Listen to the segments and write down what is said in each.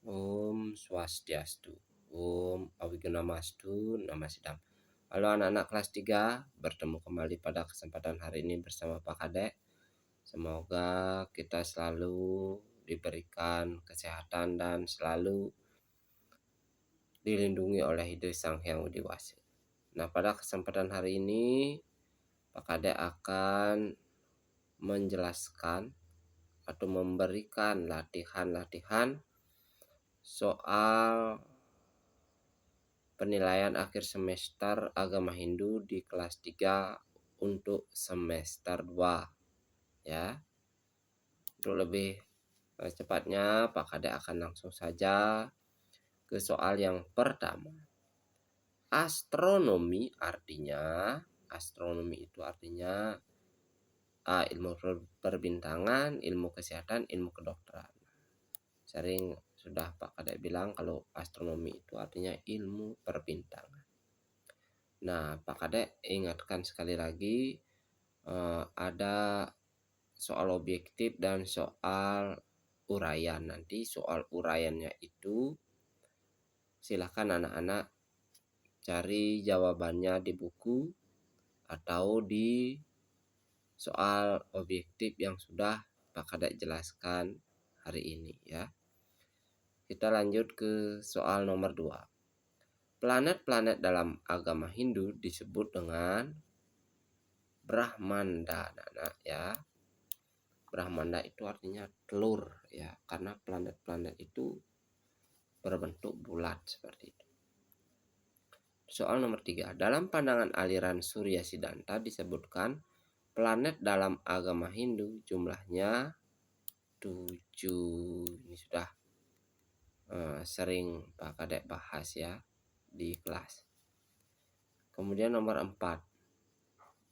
Om Swastiastu. Om Awigunamastu. Namasidam. Halo anak-anak kelas 3, bertemu kembali pada kesempatan hari ini bersama Pak Kadek. Semoga kita selalu diberikan kesehatan dan selalu dilindungi oleh Hidayah Sang Hyang Widi Wasi. Nah, pada kesempatan hari ini Pak Kadek akan menjelaskan atau memberikan latihan-latihan soal penilaian akhir semester Agama Hindu di kelas 3 untuk semester 2 ya. Untuk lebih cepatnya Pak Kadek akan langsung saja ke soal yang pertama. Astronomi itu artinya ilmu perbintangan, ilmu kesehatan, ilmu kedokteran. Sering sudah Pak Kadek bilang kalau astronomi itu artinya ilmu perbintangan. Nah, Pak Kadek ingatkan sekali lagi ada soal objektif dan soal uraian. Nanti soal uraiannya itu silahkan anak-anak cari jawabannya di buku atau di soal objektif yang sudah Pak Kadek jelaskan hari ini ya. Kita lanjut ke soal nomor 2. Planet-planet dalam agama Hindu disebut dengan Brahmanda, anak-anak ya. Brahmanda itu artinya telur ya, karena planet-planet itu berbentuk bulat seperti itu. Soal nomor 3. Dalam pandangan aliran Surya Siddhanta disebutkan planet dalam agama Hindu jumlahnya 7. Ini sudah sering Pak Kadek bahas ya di kelas. Kemudian nomor 4.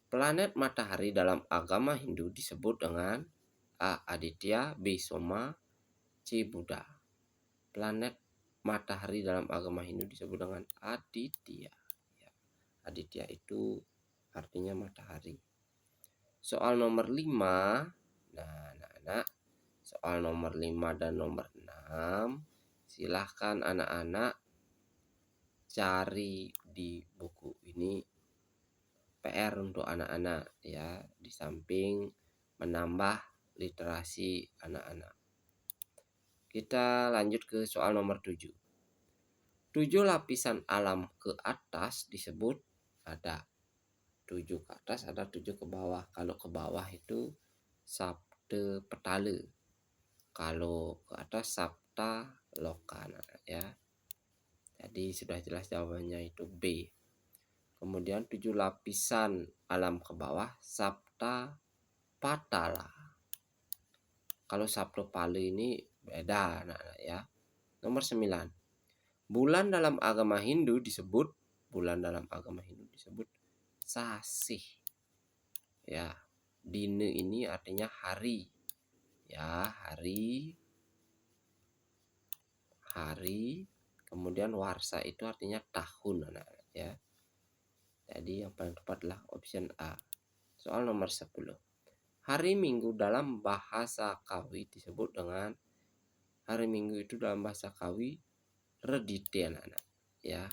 Planet matahari dalam agama Hindu disebut dengan A. Aditya, B. Soma, C. Buddha. Planet matahari dalam agama Hindu disebut dengan Aditya. Ya. Aditya itu artinya matahari. Soal nomor 5. Nah, anak-anak, soal nomor 5 dan nomor 6 silahkan anak-anak cari di buku. Ini PR untuk anak-anak ya, di samping menambah literasi anak-anak. Kita lanjut ke soal nomor 7. 7 lapisan alam ke atas disebut ada 7 ke atas, ada 7 ke bawah. Kalau ke bawah itu Sabta Petala. Kalau ke atas Sabta Lokana ya. Jadi sudah jelas jawabannya itu B. Kemudian 7 lapisan alam ke bawah Sabta Patala. Kalau Sabta Pala ini beda anak-anak ya. Nomor 9. Bulan dalam agama Hindu disebut sasih. Ya, dina ini artinya hari. Ya, hari. Kemudian warsa itu artinya tahun anak-anak ya. Jadi yang paling tepat adalah option A. Soal nomor 10. Hari Minggu dalam bahasa Kawi disebut dengan Redite anak-anak ya.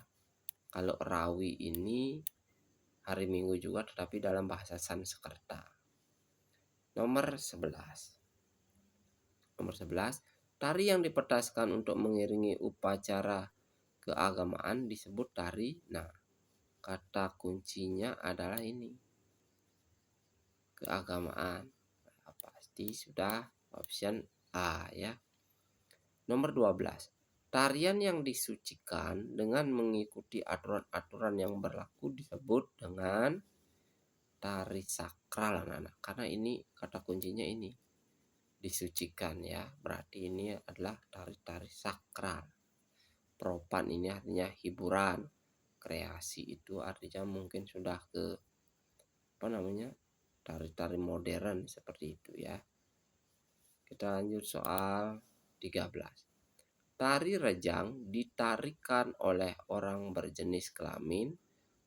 Kalau Rawi ini hari Minggu juga tetapi dalam bahasa Sanskerta. Nomor 11. Tari yang dipentaskan untuk mengiringi upacara keagamaan disebut tari. Nah, kata kuncinya adalah ini. Keagamaan. Nah, pasti sudah option A ya. Nomor 12. Tarian yang disucikan dengan mengikuti aturan-aturan yang berlaku disebut dengan tari sakral anak-anak. Karena ini kata kuncinya ini. Disucikan ya. Berarti ini adalah tari-tari sakral. Propan ini artinya hiburan. Kreasi itu artinya mungkin sudah ke tari-tari modern seperti itu ya. Kita lanjut soal 13. Tari rejang ditarikan oleh orang berjenis kelamin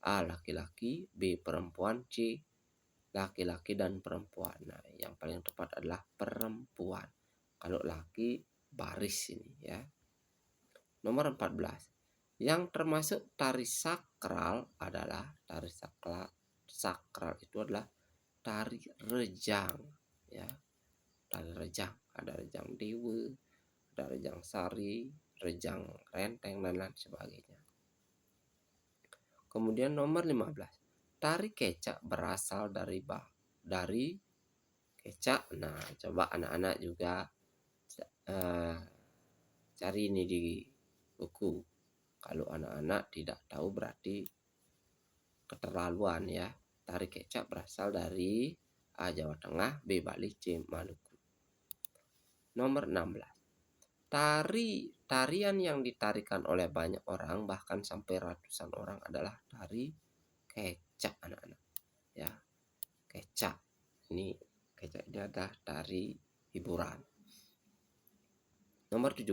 A. laki-laki, B. perempuan, C. laki-laki dan perempuan. Nah, yang paling tepat adalah perempuan. Kalau laki baris ini ya. Nomor 14. Yang termasuk tari sakral adalah sakral itu adalah tari rejang, ya. Tari rejang, ada rejang dewa, ada rejang sari, rejang renteng dan lain sebagainya. Kemudian nomor 15. Tari kecak berasal dari kecak. Nah, coba anak-anak juga cari ini di buku. Kalau anak-anak tidak tahu berarti keterlaluan ya. Tari kecak berasal dari A. Jawa Tengah, B. Bali, C. Maluku. Nomor 16. Tarian yang ditarikan oleh banyak orang bahkan sampai ratusan orang adalah tari kecak, anak-anak. Ya, kecak. Ini kecak ini adalah tari hiburan. Nomor 17.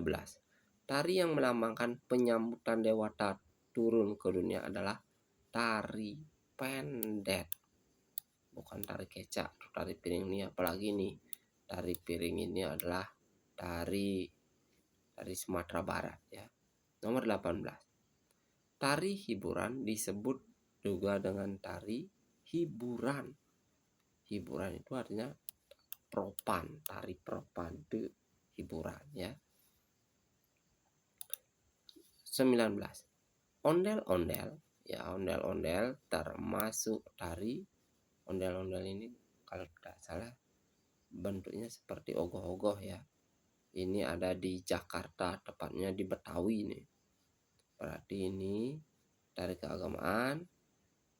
Tari yang melambangkan penyambutan dewata turun ke dunia adalah tari pendet. Bukan tari kecak, tari piring ini apalagi nih. Tari piring ini adalah tari Sumatera Barat ya. Nomor 18. Tari hiburan disebut juga dengan tari hiburan. Hiburan itu artinya propan, tari propan itu hiburan ya. 19. Ondel-ondel ya, ondel-ondel termasuk tari. Ondel-ondel ini kalau tidak salah bentuknya seperti ogoh-ogoh ya. Ini ada di Jakarta, tepatnya di Betawi nih. Berarti ini tari keagamaan,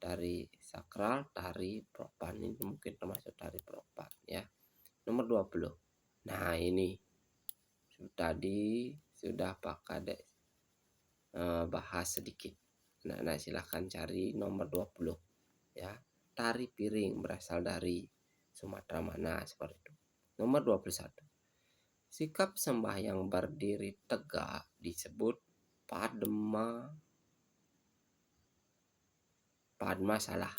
tari sakral, tari propan. Ini mungkin termasuk tari propan ya. Nomor 20. Nah, ini tadi sudah Pak Kadek bahas sedikit. Nah, silahkan cari nomor 20 ya. Tari piring berasal dari Sumatera mana seperti itu. Nomor 21. Sikap sembahyang berdiri tegak disebut padma. Padma salah.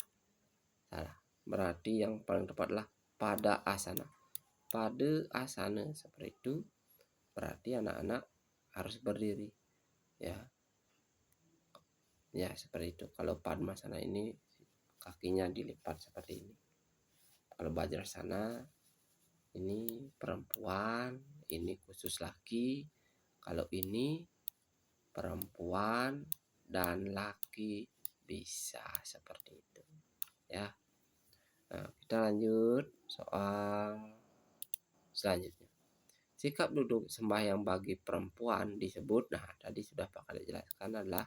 Berarti yang paling tepat adalah pada asana. Pada asana seperti itu berarti anak-anak harus berdiri ya. Ya, seperti itu. Kalau padmasana ini kakinya dilipat seperti ini. Kalau Vajrasana ini perempuan, ini khusus laki. Kalau ini perempuan dan laki bisa seperti itu ya. Nah, kita lanjut soal selanjutnya. Sikap duduk sembahyang bagi perempuan disebut, nah tadi sudah Pak Kadek jelaskan, adalah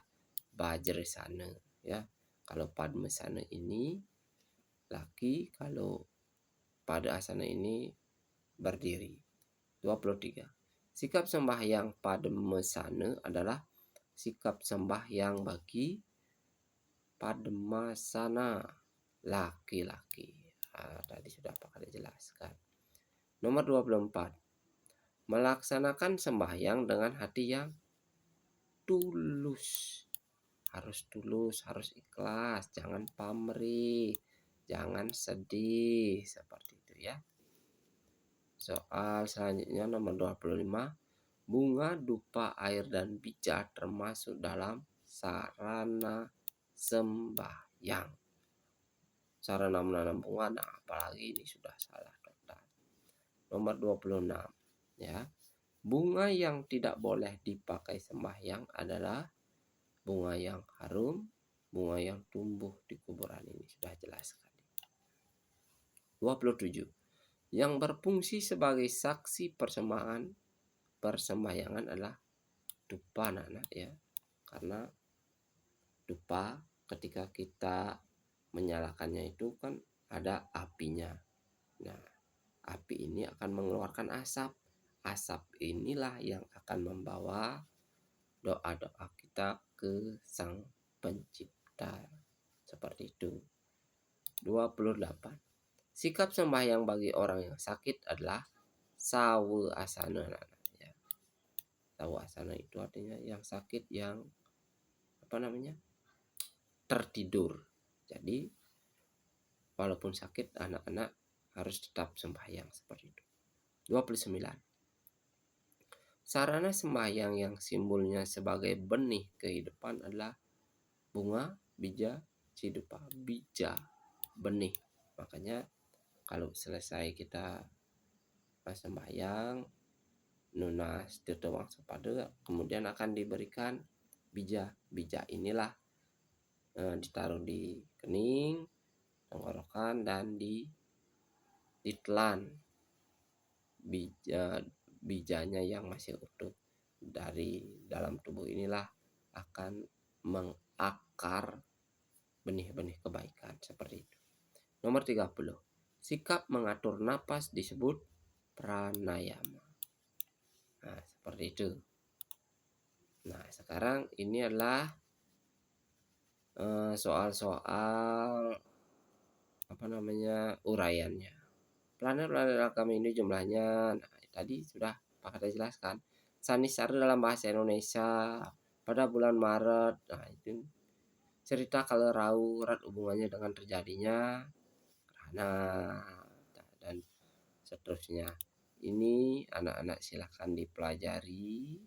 Vajrasana ya. Kalau Padmasana ini laki, kalau pada asana ini berdiri. 23. Sikap sembahyang Padmasana adalah sikap sembahyang bagi Padmasana laki-laki. Nah, tadi sudah Pak Kadek jelaskan. Nomor 24. Melaksanakan sembahyang dengan hati yang tulus. Harus tulus, harus ikhlas, jangan pamrih, jangan sedih, seperti itu ya. Soal selanjutnya nomor 25. Bunga, dupa, air, dan bija termasuk dalam sarana sembahyang. Sarana menanam bunga, nah apalagi ini sudah salah total. Nomor 26 ya. Bunga yang tidak boleh dipakai sembahyang adalah bunga yang harum, bunga yang tumbuh di kuburan. Ini sudah jelas sekali. 27. Yang berfungsi sebagai saksi persembahyangan adalah dupa, anak-anak ya. Karena dupa ketika kita menyalakannya itu kan ada apinya. Nah, api ini akan mengeluarkan asap. Asap inilah yang akan membawa doa-doa kita ke Sang Pencipta. Seperti itu. 28. Sikap sembahyang bagi orang yang sakit adalah sawa asana. Ya. Sawa asana itu artinya yang sakit, yang tertidur. Jadi walaupun sakit, anak-anak harus tetap sembahyang seperti itu. 29. Sarana sembahyang yang simbolnya sebagai benih kehidupan adalah bunga, bija, cidupa. Bija, benih. Makanya kalau selesai kita sembahyang, nunas tirta wangsa pada, kemudian akan diberikan bija. Bija inilah ditaruh di kening, tenggorokan, dan ditelan. Bijanya yang masih utuh dari dalam tubuh inilah akan mengakar benih-benih kebaikan seperti itu. Nomor 30. Sikap mengatur napas disebut pranayama. Nah, seperti itu. Nah, sekarang ini adalah soal-soal uraiannya. Planet-planet agama ini jumlahnya, nah, tadi sudah Pak Kada jelaskan. Sanisar dalam bahasa Indonesia pada bulan Maret. Nah, itu cerita kalau erat hubungannya dengan terjadinya gerhana dan seterusnya. Ini anak-anak silahkan dipelajari,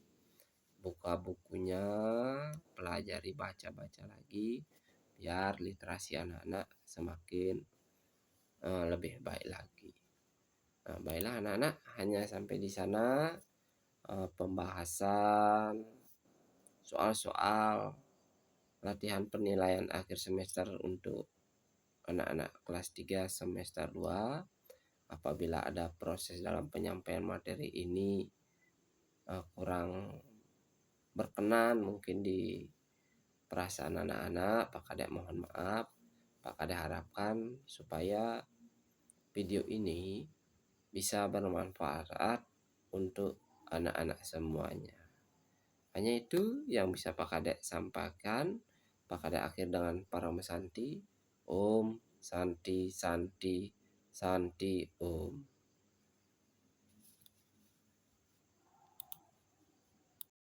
buka bukunya, pelajari, baca-baca lagi, biar literasi anak-anak semakin lebih baik lagi. Nah, baiklah anak-anak, hanya sampai di sana pembahasan soal-soal latihan penilaian akhir semester untuk anak-anak kelas 3 semester 2. Apabila ada proses dalam penyampaian materi ini kurang berkenan mungkin di perasaan anak-anak, Pak Kadek mohon maaf. Pak Kadek harapkan supaya video ini bisa bermanfaat untuk anak-anak semuanya. Hanya itu yang bisa Pak Kadek sampaikan. Pak Kadek akhir dengan Parama Santi. Om Santi Santi Santi Om.